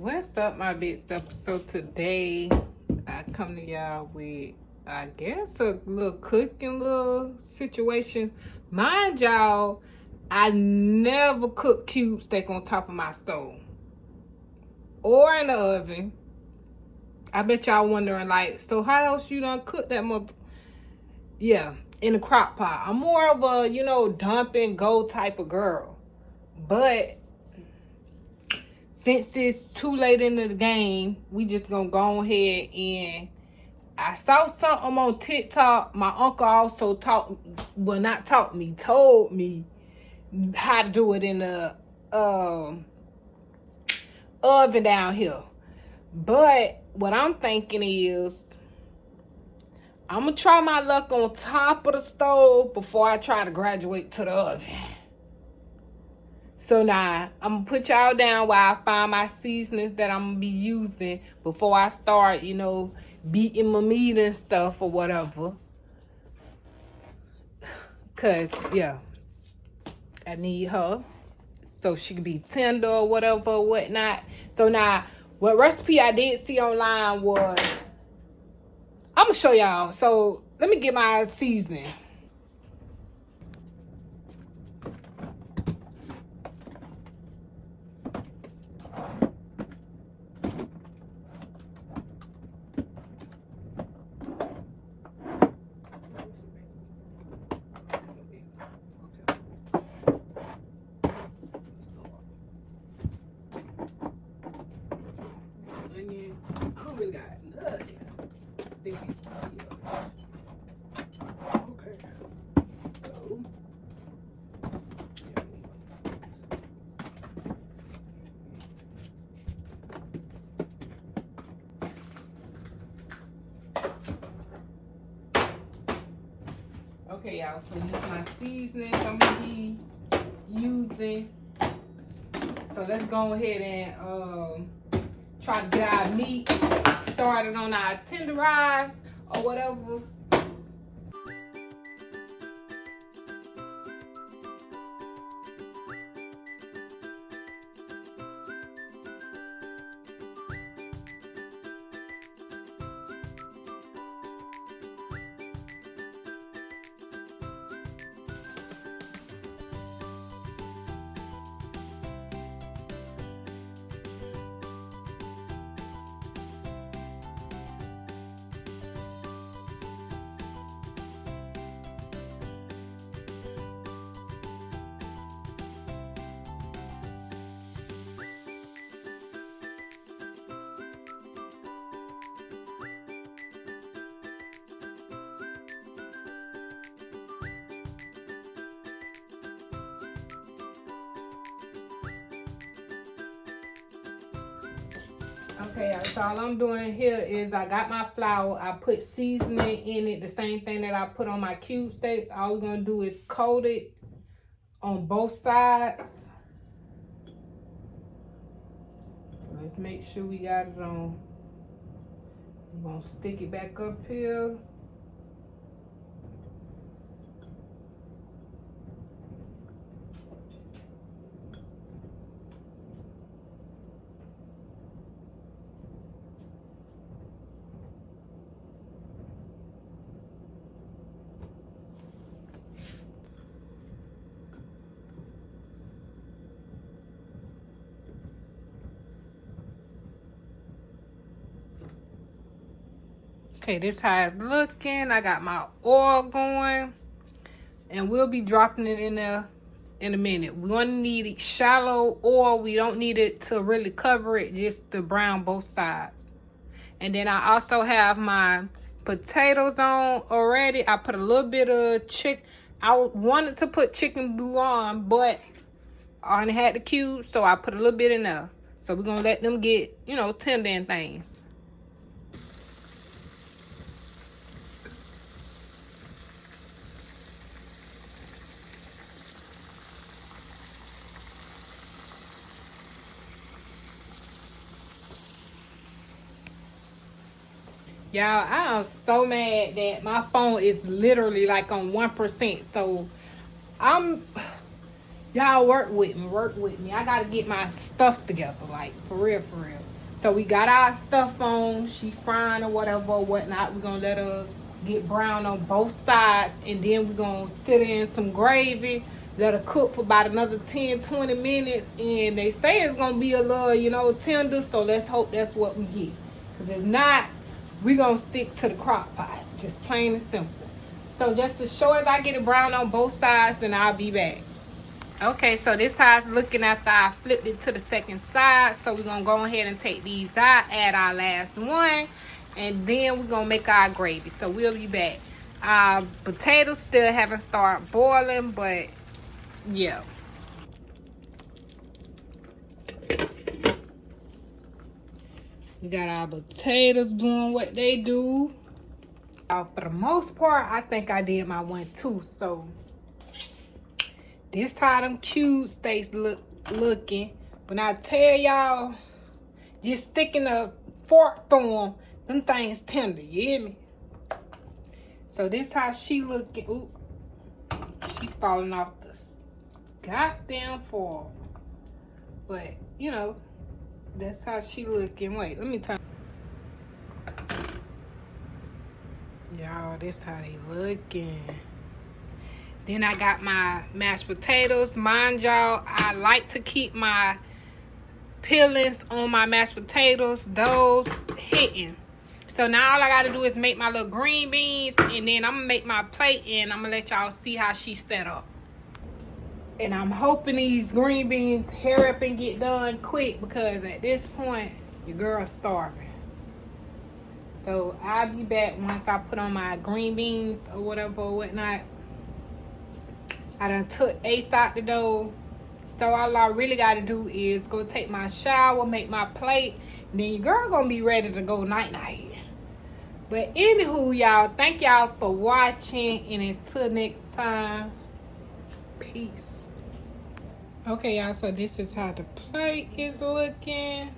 What's up, my big stuff? So today I come to y'all with, I guess, a little cooking little situation. Mind y'all, I never cook cube steak on top of my stove or in the oven. I bet y'all wondering, like, so how else you done cook that mother? Yeah, in a crock pot. I'm more of a, dump and go type of girl. But since it's too late into the game, we just gonna go ahead and I saw something on TikTok. My uncle also told me how to do it in the oven down here. But what I'm thinking is I'm gonna try my luck on top of the stove before I try to graduate to the oven. So now, I'm going to put y'all down while I find my seasonings that I'm going to be using before I start, beating my meat and stuff or whatever. Because, yeah, I need her so she can be tender or whatever or whatnot. So now, what recipe I did see online was, I'm going to show y'all. So, let me get my seasoning. I don't really got nothing. Okay. So. Okay, y'all. So these are my seasonings I'm gonna be using. So let's go ahead and try to get our meat started on our tenderized or whatever. Okay, so all I'm doing here is I got my flour. I put seasoning in it, the same thing that I put on my cube steaks. All we're going to do is coat it on both sides. Let's make sure we got it on. We're going to stick it back up here. Okay, this how it's looking. I got my oil going. And we'll be dropping it in there in a minute. We're going to need shallow oil. We don't need it to really cover it, just to brown both sides. And then I also have my potatoes on already. I put a little bit of chicken. I wanted to put chicken bouillon, but I only had the cubes, so I put a little bit in there. So we're going to let them get, tender and things. Y'all, I am so mad that my phone is literally like on 1%. So Y'all work with me, I gotta get my stuff together, like for real, for real. So we got our stuff on. She frying or whatever, or whatnot. We're gonna let her get brown on both sides, and then we're gonna sit in some gravy. Let her cook for about another 10-20 minutes, and they say it's gonna be a little, tender. So let's hope that's what we get. Cause if not, we gonna stick to the crock pot, just plain and simple. So just as short as I get it brown on both sides, then I'll be back. Okay, so this how it's looking after I flipped it to the second side. So we're going to go ahead and take these out, add our last one, and then we're going to make our gravy. So we'll be back. Our potatoes still haven't started boiling, but yeah. We got our potatoes doing what they do. For the most part, I think I did my one too. So this how them cube steaks looking. When I tell y'all, just sticking a fork through them things tender, you hear me? So this how she looking. Ooh, she falling off the goddamn foil. But, that's how she looking. Wait, let me turn. Y'all, this how they looking. Then I got my mashed potatoes. Mind y'all, I like to keep my peelings on my mashed potatoes, those hitting. So now all I gotta do is make my little green beans, and then I'm gonna make my plate, and I'm gonna let y'all see how she set up. And I'm hoping these green beans hurry up and get done quick, because at this point, your girl's starving. So I'll be back once I put on my green beans or whatever or whatnot. I done took Ace out the door. So all I really got to do is go take my shower, make my plate, and then your girl gonna be ready to go night-night. But anywho, y'all, thank y'all for watching, and until next time, peace. Okay, y'all, so this is how the plate is looking.